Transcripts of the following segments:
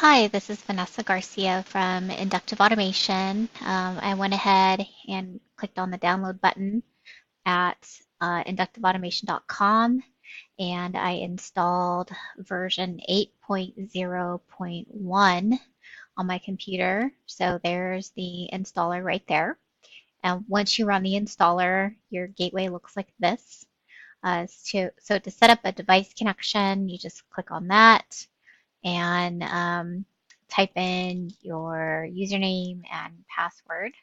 Hi, this is Vanessa Garcia from Inductive Automation. I went ahead and clicked on the download button at inductiveautomation.com and I installed version 8.0.1 on my computer. So there's the installer right there. And once you run the installer, your gateway looks like this. So to set up a device connection, you just click on that and type in your username and password,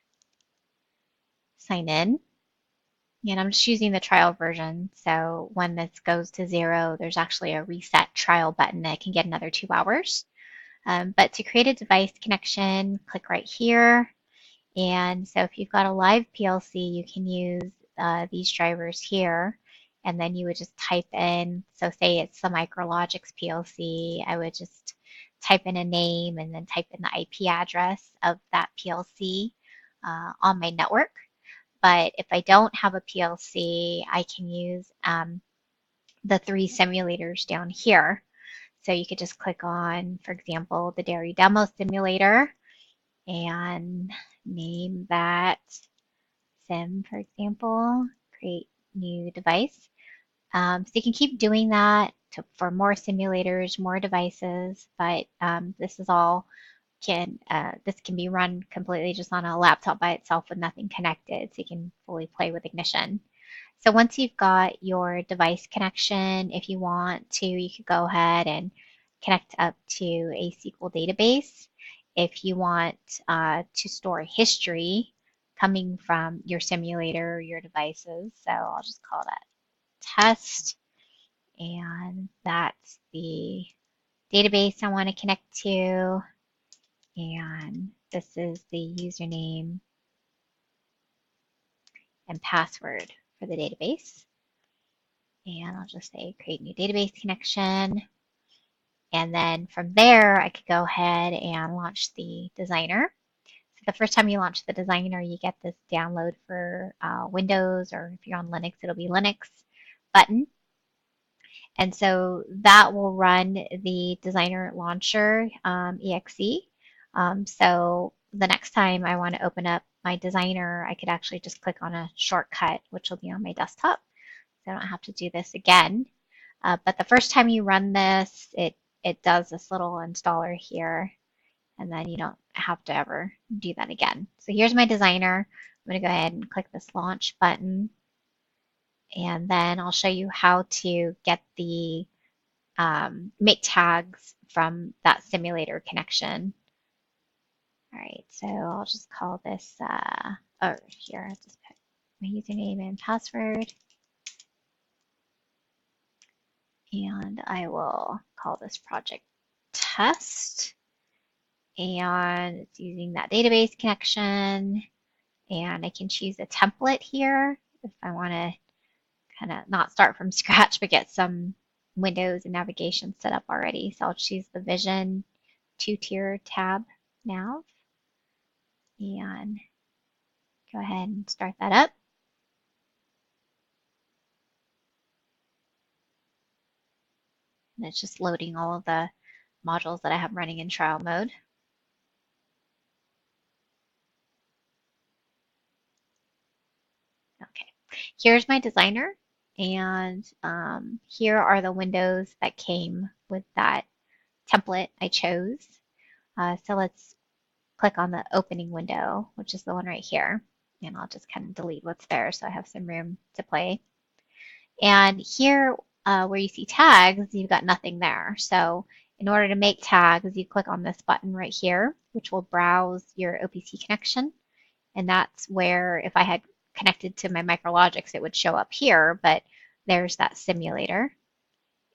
sign in. And I'm just using the trial version. So when this goes to 0, there's actually a reset trial button that can get another 2 hours. But to create a device connection, click right here. And so if you've got a live PLC, you can use these drivers here. And then you would just type in, so say it's the Micrologix PLC, I would just type in a name and then type in the IP address of that PLC on my network. But if I don't have a PLC, I can use the 3 simulators down here. So you could just click on, for example, the dairy demo simulator and name that sim, for example, create new device. So you can keep doing that for more simulators, more devices, but this can be run completely just on a laptop by itself with nothing connected, so you can fully play with Ignition. So once you've got your device connection, if you want to, you could go ahead and connect up to a SQL database. If you want to store history coming from your simulator or your devices, so I'll just call that test, and that's the database I want to connect to, and this is the username and password for the database. And I'll just say create new database connection. And then from there, I could go ahead and launch the designer. So the first time you launch the designer, you get this download for Windows, or if you're on Linux, it'll be Linux button. And so that will run the designer launcher exe. So the next time I want to open up my designer, I could actually just click on a shortcut, which will be on my desktop. So I don't have to do this again. But the first time you run this, it does this little installer here, and then you don't have to ever do that again. So here's my designer. I'm going to go ahead and click this launch button, and then I'll show you how to get the make tags from that simulator connection. All right, so I'll just call this, here, I'll just put my username and password. And I will call this project test. And it's using that database connection. And I can choose a template here if I want to kind of not start from scratch, but get some windows and navigation set up already. So I'll choose the Vision 2-tier tab nav and go ahead and start that up. And it's just loading all of the modules that I have running in trial mode. Okay, here's my designer, and here are the windows that came with that template I chose. So let's click on the opening window, which is the one right here, and I'll just kind of delete what's there so I have some room to play. And here where you see tags, you've got nothing there. So in order to make tags, you click on this button right here, which will browse your OPC connection. And that's where if I had connected to my Micrologix, it would show up here, but there's that simulator.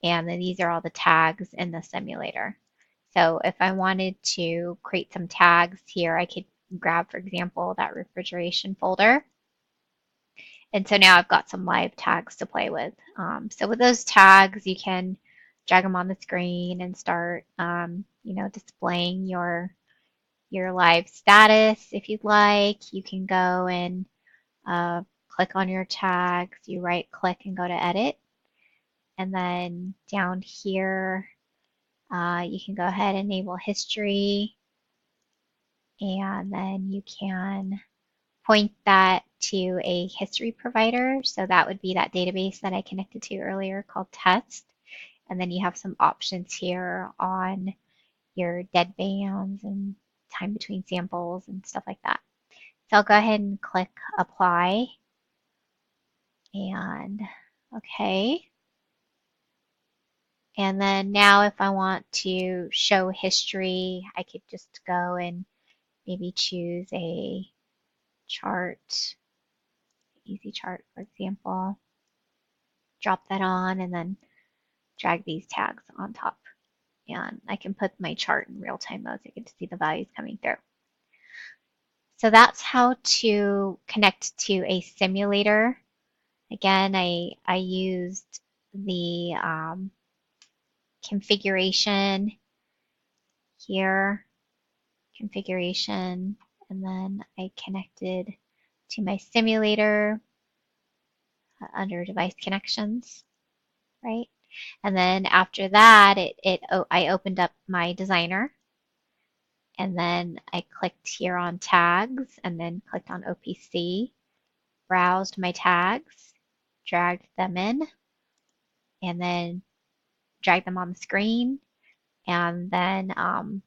And then these are all the tags in the simulator. So if I wanted to create some tags here, I could grab, for example, that refrigeration folder. And so now I've got some live tags to play with. So with those tags, you can drag them on the screen and start, displaying your live status if you'd like. You can go and click on your tags. You right click and go to edit. And then down here, You can go ahead and enable history, and then you can point that to a history provider. So that would be that database that I connected to earlier called test. And then you have some options here on your dead bands and time between samples and stuff like that. So I'll go ahead and click apply and okay. And then now if I want to show history, I could just go and maybe choose a chart, easy chart, for example, drop that on and then drag these tags on top. And I can put my chart in real-time mode so you get to see the values coming through. So that's how to connect to a simulator. Again, I used the configuration here, configuration, and then I connected to my simulator under device connections, right? And then after that, I opened up my designer, and then I clicked here on tags, and then clicked on OPC, browsed my tags, dragged them in, and then dragged them on the screen, and then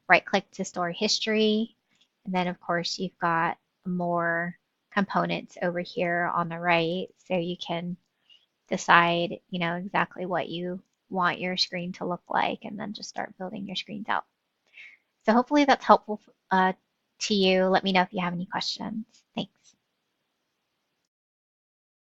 right click to store history. And then of course you've got more components over here on the right, so you can decide, exactly what you want your screen to look like, and then just start building your screens out. So hopefully that's helpful to you. Let me know if you have any questions. Thanks.